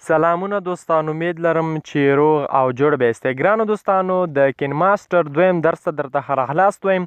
سلامونه دوستان، امید لرم چې روغ او جوړ به یاستئ. ګرانو دوستانو، د کین ماسټر دویم درس ته درته راغلاست وایم.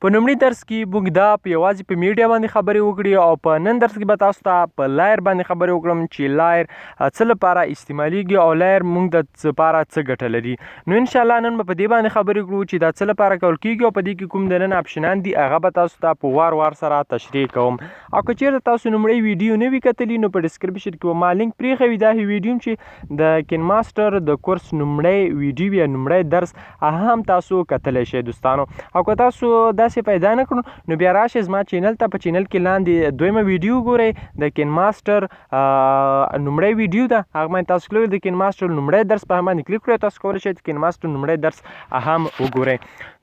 په لومړي درس کې موږ دا یوازې په میډیا باندې خبرې وکړې او په نن درس کې به تاسو ته په لایر باندې خبرې وکړم چې لایر څه لپاره استعمالیږي او لایر موږ د لپاره څه ګټه لري. نو انشاءالله نن به په دې باندې خبرې کړو چې دا څه لپاره کول کېږي او په دې کې کوم د نن اپشنان دي هغه به تاسو ته په وار سره تشریح کوم. او که چېرته تاسو لومړی ویډیو نه وي کتلي نو په ډسکرپشن کې به ما لینک پرېښوي. دا ویډیو چې د کین ماسټر د کورس لومړی ویډیو یا لومړی درس هغه هم تاسو کتلی شئ دوستانو. او که تاسو داسې پیدا نه کړو نو بیا راشئ زما چینل ته. په چینل کې لاندې دویمه ویډیو ګورئ، د کین ماسټر لومړی ویډیو ده، هغه باندې تاسو کلیک د کین ماسټر لومړی درس په هغه باندې کلیک کړئ. تاسو کولی شئ د کین ماسټر لومړی درس هم وګورئ.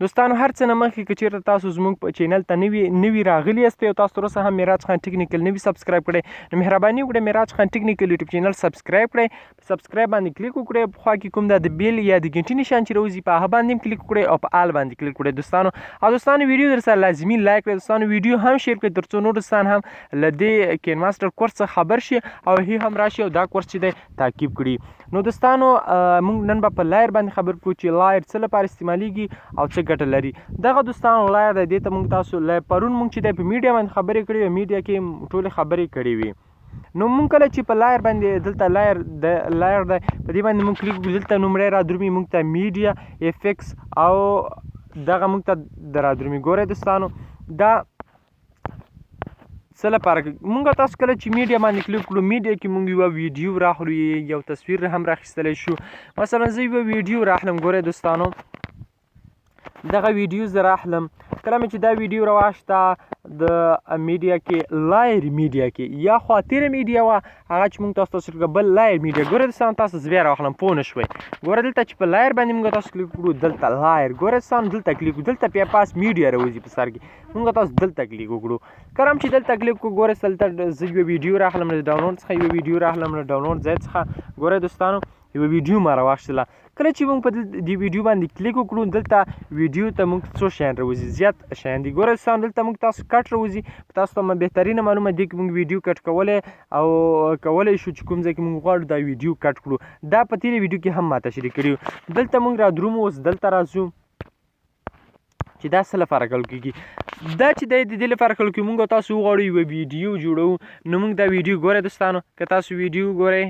دوستانو هر څه نه مخکې که چېرته تاسو زموږ په چینل ته نوي راغلي یاستئ او تاسو تر اوسه هم معراج خان ټیکنیکل نه وي سبسکرایب کړی نو مهرباني وکړئ معراج خان ټیکنیکل یوټیوب چینل سبسکرایب کړئ. سبسکرایب باندې کلیک وکړئ، په خوا کې کوم د بیل یا د ګنټې نشان چې راوځي په هغه باندې هم کلیک وکړئ او په آل باندې کلیک وکړئ دوستانو. او دوستانو ویډیو در سره لازمي لایک کړئ دوستانو، ویډیو هم شیر کړئ تر څو نور دوستان هم له دې کین ماسټر کورس څخه خبر شي او هی هم راشي او دا کورس چې دی تعقیب کړي. نو دوستانو موږ نن به په لایر باندې خبر کړو چې لایر څه لپاره استعمالیږي او څه ګټه لري. دغه دوستانو لایر دی، دې ته موږ تاسو پرون موږ چې دی په میډیا باندې خبرې کړې وې، میډیا کې ټولې خبرې کړې وې. نو مونږ کله چې په لایر باندې دلته لایر دی په دې باندې مونږ کلیک وکړو، دلته لومړی را درومي مونږ ته میډیا افیکس او دغه مونږ ته د را درومي. ګورئ دوستانو دا څه لپاره مونږ تاسو کله چې میډیا باندې کلیک کړو، میډیا کې مونږ یوه ویډیو راخلو، یو تصویر هم راخیستلی شو. مثلا زه یوه ویډیو راخلم. ګورئ دوستانو دغه ویډیو زه راخلم، کله مې چې دا ویډیو راواخیسته د میډیا کې لایر میډیا کې یا خاطره میډیا وه هغه چې موږ تاسو ته بل لایر میډیا. ګورئ دوستانو تاسو زه بیا راواخلم پوه نه شوئ. ګوره دلته چې په لایر باندې موږ تاسو کلیک کړو، دلته لایر ګوره دوستانو دلته کلیک کړو، دلته بیا پاس میډیا راوځي په سر کې، موږ تاسو دلته کلیک وکړو. کله هم چې دلته کلیک کړو ګورئ دلته زه یوه ویډیو راخلم له ډاونلوډ څخه، یوه ویډیو راخلم له ډاونلوډ ځای څخه. ګورئ دوستانو یوه ویډیو ما راواخیستله. کله چې موږ په دې ویډیو باندې کلیک وکړو دلته ویډیو ته موږ څو شیان راوځي، زیات شیان دي. ګورئ دوستانو دلته موږ تاسو کټ راوځي، تاسو ته بهترینه معلومه دي چې موږ ویډیو کټ کولی او کولی شو چې کوم ځای کې موږ غواړو دا ویډیو کټ کړو. دا په تېره ویډیو کې هم ما تشریح کړي وو. دلته موږ را درومو، اوس دلته راځو چې دا څه لپاره کول کېږي. دا چې دی د دې لپاره کول کېږي موږ تاسو وغواړو یوه ویډیو جوړوو نو موږ دا ویډیو ګورئ دوستانو، که تاسو ویډیو ګورئ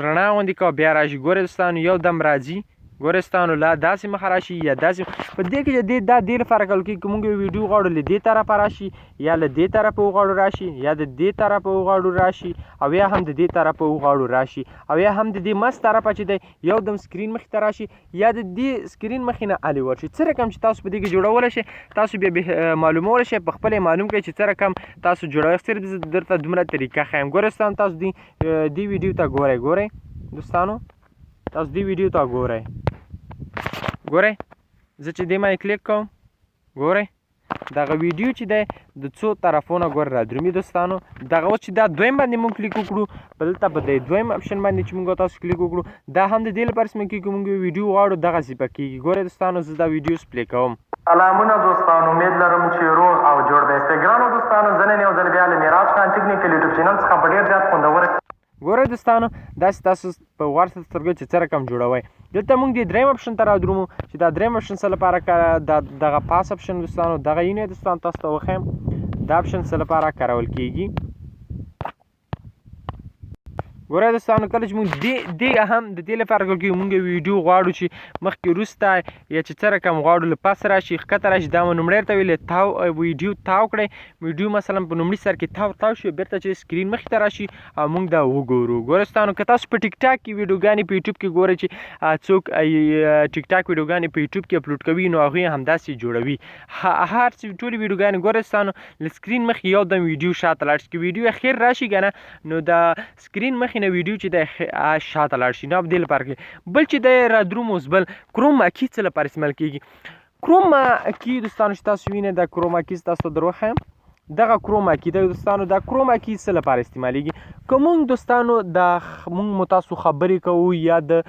رڼا غوندې کوه بیا راشي. ګورئ دوستانو یو دم راځي، ګورئ دوستانو لا داسې مخه راشي یا داسې. په دې کې دا دې لپاره کول کېږي که موږ یو ویډیو غواړو له دې طرفه راشي یا له دې طرفه وغواړو راشي یا د دې طرفه وغواړو راشي او یا هم د دې طرفه وغواړو راشي او یا هم د دې مست طرفه چې دی یو دم سکرین مخې ته راشي یا د دې سکرین مخې نه الې ورشي. څه رقم چې تاسو په دې کې جوړولی شئ تاسو بیا معلومولی شئ، په خپله یې معلوم کړئ چې څه رقم تاسو جوړوئ. صرف زه درته دومره طریقه ښیم. ګورئ دوستانو تاسو دې ویډیو ته ګورئ دوستانو، تاسو دې ویډیو ته ګورئ. ګورئ زه چې دې باندې کلیک کوم، ګورئ دغه ویډیو چې دی د څو طرفونه ګورئ را درومي دوستانو. دغه اوس چې دا دویم باندې مونږ کلیک وکړو، په دلته په دې دویم اپشن باندې چې مونږ تاسو کلیک وکړو دا هم د دې لپاره اسمه کېږي مونږ یو ویډیو غواړو دغسې به کېږي. ګورئ دوستانو زه دا ویډیو پلی کوم. سلامونه دوستانو، امید لرم چې روغ او جوړ به یاستئ. ګرانو دوستانو زه نن یو ځل بیا له معراج خان ټیکنیکل یوټیوب چینل څخه په ډېر زیات خوندوره ګورئ دوستانو داسې تاسو په وار سره سترګو چې څه رقم جوړوئ. دلته موږ د دریم اپشن ته را درومو چې دا دریم اپشن څه لپاره دغه پاس اپشن دوستانو دغه یې دوستانو تاسو ته وښیم دا اپشن څه لپاره کارول کېږي. ګورئ دوستانو کله چې موږ دې هم د دې لپاره کول کېږي موږ ویډیو غواړو چې مخکې وروسته یا چې څه رقم غواړو له پاسه راشي ښکته راشي، دا مو لومړی ورته ویلې تاو ویډیو تاو کړئ. ویډیو مثلا په لومړي سر کې تاو شي بېرته چې سکرین مخې ته راشي او موږ دا وګورو. ګورئ دوستانو که تاسو په ټیک ټاک کې ویډیوګانې په یوټیوب کې ګورئ چې څوک ټیک ټاک ویډیوګانې په یوټیوب کې اپلوډ کوي نو هغوی همداسې جوړوي. هر څه ټولې ویډیوګانې ګورئ دوستانو له سکرین مخې یو دم ویډیو شاته لاړ شي، که ویډیو اخر راشي که نه نو د سکرین مخې نه ویډیو چې دی شاته لاړ شي. نو په دې لپاره کې بل چې دی را دروم اوس بل کروما کی څه لپاره استعمال کېږي. کروما کی دوستانو چې تاسو وینئ دا کروما کی تاسو در وښیم دغه کروما کی د دوستانو دا کروما کی څه لپاره استعمالیږي که مونږ دوستانو دا مونږ تاسو خبرې کوو یا د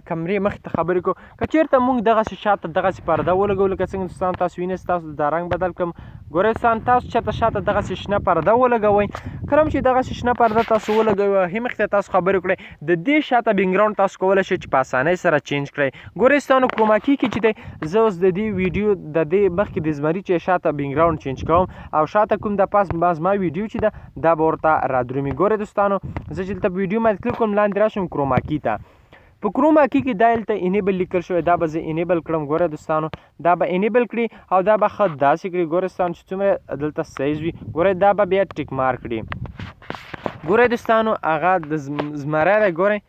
کمرې مخې ته خبرې کوو که چېرته مونږ دغسې شاته دغسې پرده ولګو لکه څنګه دوستان تاسو وینئ ستاسو دا رنګ بدل کړم ګورئ دوستان تاسو چېرته شاته دغسې شنه پرده ولګوئ کله چې دغسې شنه پرده تاسو ولګوئ هغې مخې ته تاسو خبرې کړئ د دې شاته بیکګراونډ تاسو کولی شئ چې په اسانۍ سره چینج کړئ ګورئ دوستانو کروما کی کې چې دی زه اوس د دې ویډیو د دې مخکې د زمري چې شاته بیکګراونډ چینج کوم او شاته کوم د پاس زما ویډیو چې ده دا به ورته رادرومي ګورئ دوستانو زه چې دلته په ویډیو باندې کلیک کوم لاندې راشم کروما کی ته په کروما کی کې دا دلته انیبل لیکل شوی دا به زه انیبل کړم ګوره دوستانو دا به انیبل کړي او دا به ښه داسې کړي ګوره دوستانو چې څومره دلته سایز وي ګوره دا به بیا ټیک مارک کړي ګوره دوستانو هغه د زمری دی ګورئ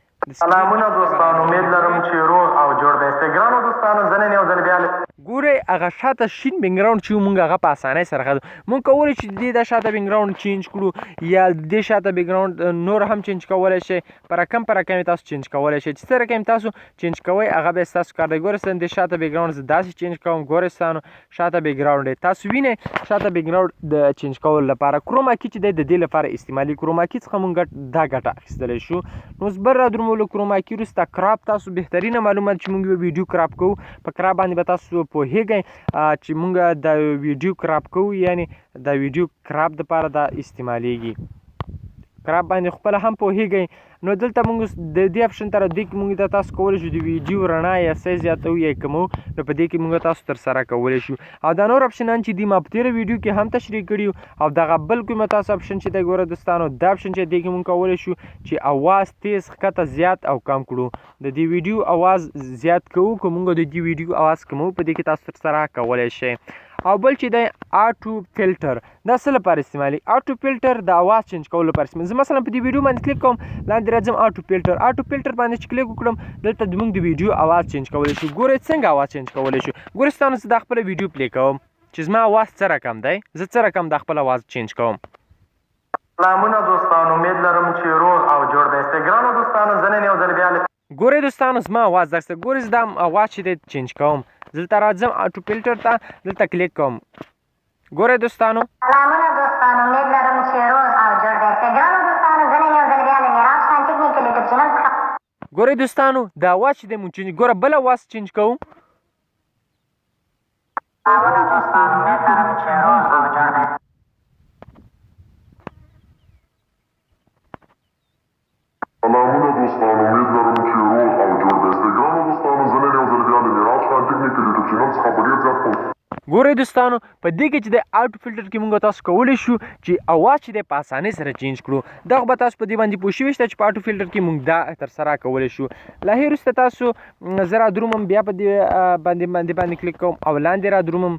سلامونه دوستان امید لرم چې روغ او جوړ به ګرانو دوستانو زه نن یو ځل بیا ګورئ هغه شاته شین بیکګراونډ چې مونږ هغه په اسانۍ سره ښه مونږ کولی چې د دې شاته بیکګراونډ چینج کړو یا د دې شاته بیکګراونډ نور هم چینج کولی شئ په رقم یې تاسو چینج کولی شئ چې څه رقم تاسو چینج کوئ هغه به ستاسو کار دی ګورئ د دې شاته بیکګراونډ زه داسې چینج کوم ګورئ ستانو شاته بیکګراونډ دی تاسو وینئ شاته بیکګراونډ د چینج کولو لپاره کروما کی چې دی د دې لپاره استعمالي کروما کی څخه مونږ دا ګټه اخیستلی شو نو اوس بل رادرومولو کروما کی وروسته کراپ تاسو بهترینه معلومات چې مونږ یو ویډیو کراپ کوو په کراپ باندې به تاسو پوهیږئ چې مونږ د ویډیو کراپ کوو یعنی د ویډیو کراپ دپاره دا استعمالیږي کراپ باندې خپله هم پوهیږئ نو دلته مونږ د دې اپشن ته راځو کې مونږ ته تاسو کولی شو د ویډیو رڼا یا سایز زیاتوو یا کموو نو په دې کې مونږ تاسو ترسره کولی شو او دا نور اپشنان چې دي ما په تېره ویډیو کې هم تشریح کړي او دغه بل کومه تاسو اپشن چې دی ګوره دوستانو دا اپشن چې دی کې مونږ کولی شو چې اواز تیز ښکته زیات او کم کړو د دې ویډیو اواز زیات کوو که مونږ د دې ویډیو اواز کموو په دې کې تاسو ترسره کولی شئ او بل چې دی آټو فلټر دا څه لپاره استعمالي آټو فلټر د اواز چینج کولو لپاره استعمالي زه مثلا په دې ویډیو باندې کلیک کوم لاندې راځم آټو فلټر باندې چې کلیک وکړم دلته موږ د ویډیو اواز چینج کولی شو ګورئ څنګه اواز چینج کولی شو ګورئ ستانو زه دا خپله ویډیو پلی کوم چې زما اواز څه رقم دی زه څه رقم دا خپل اواز چینج کوم سلامونه دوستان امید لرم چې روغ او جوړ به ګرانو دوستانو زه نن یو ځل بیا ګورئ دوستانو زما اواز درسته ګورئ زه دا اواز چې دی چینج کوم دلته راځم آټو فلټر ته دلته کلیک کوم ګورئ دوستانو سلامونه دوستانو امید لرم چې روغ او جوړ به ګرانو دوستانو زه نن یو ځل بیا له معراج خان ټیکنیکل یوټیوب چینل څخه ګورئ دوستانو دا اواز چې دی مونږ چینج ګوره بل اواز چینج کوو سلامونه دوستانو امید لرم چې روغ او جوړ به سلامونه دوستانو امید لرم چې روغ او جوړ به ګرانو دوستانو زه نن یو ځل بیا له معراج خان ټیکنیکل یوټیوب چینل څخه په ډېر زیات ګورئ دوستانو په دې کې چې د آټو فلټر کې مونږ تاسو کولی شو چې اواز چې دی په اسانۍ سره چینج کړو دغه به تاسو په دې باندې پوه شوي شته چې په آټو فلټر کې مونږ دا ترسره کولی شو له هغې وروسته تاسو زه رادرومم بیا په دې باندې کلیک کوم او لاندې رادرومم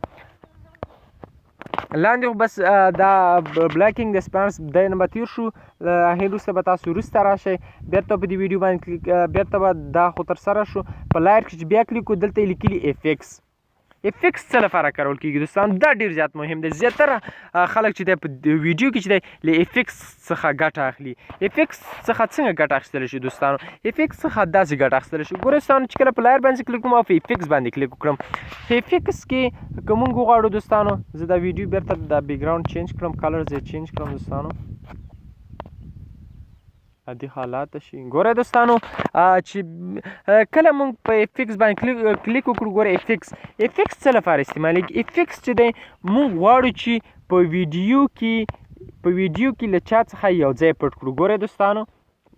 لاندې خو بس دا بلاکینګ د سپانس دی نه به تیر شو له هغې وروسته به تاسو وروسته راشئ بیرته په دې ویډیو باندې بیرته به دا خو ترسره شو په لایر کې چې بیا کلیک کړو دلته یې لیکلي افیکس افیکس څه لپاره کارول کېږي دوستان دا ډېر زیات مهم دی زیاتره خلک چې دی په ویډیو کې چې دی له افیکس څخه ګټه اخلي افیکس څخه څنګه ګټه اخیستلی شي دوستانو افیکس څخه داسې ګټه اخیستلی شي ګورئ دوستانو چې کله په لایر باندې کلیک کوم او په افیکس باندې کلیک وکړم په افیکس کې که مونږ وغواړو دوستانو زه دا ویډیو بیرته د بیکګراونډ چینج کړم کلرز یې چینج کړم دوستانو عادي حالات شي ګوره دوستانو چې کله مونږ په افیکس باندې کلیک وکړو ګوره افیکس څه لپاره استعمالیږي افیکس چې دی مونږ غواړو چې په ویډیو کې له چا څخه یو ځای پټ کړو ګوره دوستانو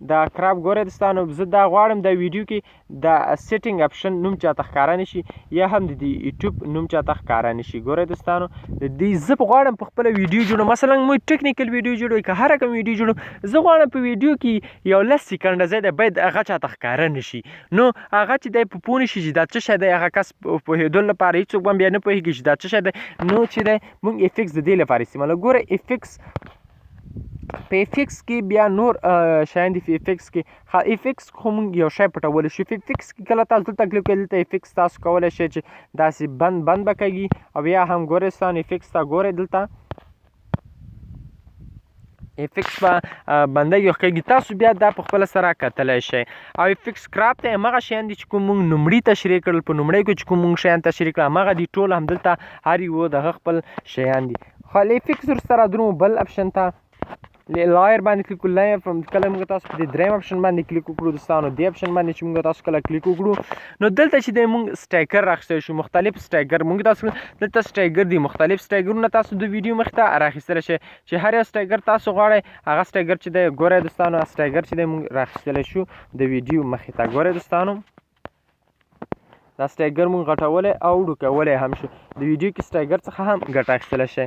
دا کراپ ګوره دوستانو زه دا غواړم د ویډیو کې د سیټینګ اپشن نوم چاته ښکاره نه شي یا هم د یوټیوب نوم چاته ښکاره نه شي ګوره دوستانو د دې زه غواړم په خپله ویډیو جوړم مثلا موږ ټیکنیکل ویډیو جوړوي که هر رقم ویډیو جوړو زه غواړم په ویډیو کې یو 10 سیکنډه ځای دی باید هغه چاته ښکاره نه شي نو هغه چې دی په پوه نه شي چې دا څه شی دی هغه کس پوهېدو لپاره هېڅوک هم بیا نه پوهېږي چې دا څه شی دی نو چې دی موږ افیکس د دې لپاره استعمالوو ګوره افیکس په افیکس کې بیا نور شیان دي په افیکس کې افیکس خو مونږ یو شی پټولی شو په افیکس کې کله تاسو دلته کلیک کوئ دلته افیکس تاسو کولی شئ چې داسې بند به کېږي او یا هم ګورئ ستان افیکس ته ګورئ دلته افیکس به بندګي ښکېږي تاسو بیا دا په خپله سره کتلی شئ او افیکس کراپ ته همغه شیان دي چې کوم مونږ لومړي تشریح کړل په لومړۍ کې چې کوم مونږ شیان تشریح کړل همغه دي ټول همدلته هر یو دغه خپل شیان دي خالي فکس وروسته را درومو بل اپشن ته لایر باندې کلیک وکړو کله موږ تاسو په دې دریم اپشن باندې کلیک وکړو دوستانو دې اپشن باندې چې موږ تاسو کله کلیک وکړو نو دلته چې دی موږ سټیکر راخیستی شو مختلف سټیکر موږ تاسو دلته سټیکر دي مختلف سټیکرونه تاسو د ویډیو مخې ته راخیستلی شئ چې هر یو سټیکر تاسو غواړئ هغه سټیکر چې دی ګورئ دوستانو سټیکر چې دی موږ راخیستلی شو د ویډیو مخې ته ګورئ دوستانو دا سټیکر مونږ غټولی او ډوکولی هم شو د ویډیو کې سټیکر څخه هم ګټه اخیستلی شئ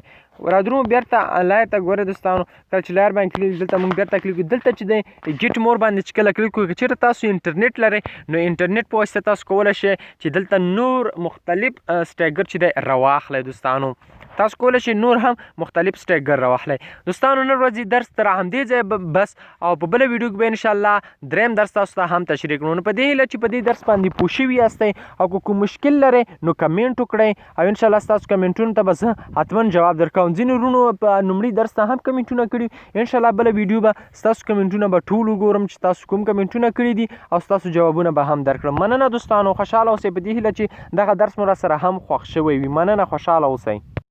را درومو بیرته لایر ته ګورئ دوستانو کله چې لایر باندې کلیک دلته مونږ بیرته کلیک دلته چې دی ګیټ مور باندې چې کله کلیک وکړو که چېرته تاسو انټرنیټ لرئ نو انټرنیټ په واسطه تاسو کولی شئ چې دلته نور مختلف سټیکر چې دی راواخلی دوستانو تاسو کولی شئ نور هم مختلف سټیکر راواخلی دوستانو نن ورځې درس تر همدې ځایه بس او په بله ویډیو کې به انشاءالله دریم درس تاسو ته هم تشریح کړو نو په دې هیله چې په دې درس باندې پوه شوي یاستئ او که کوم مشکل لرئ نو کمنټ وکړئ او انشاءالله ستاسو کمنټونو ته به زه حتما جواب درکوم ځینې وروڼو په لومړي درس ته هم کمنټونه کړي انشاءالله بله ویډیو به ستاسو کمنټونه به ټول وګورم چې تاسو کوم کمنټونه کړي دي او ستاسو جوابونه به هم درکړم مننه دوستانو خوشحاله اوسئ په دې هیله چې دغه درس مو راسره هم خوښ شوی وي مننه خوشحاله اوسئ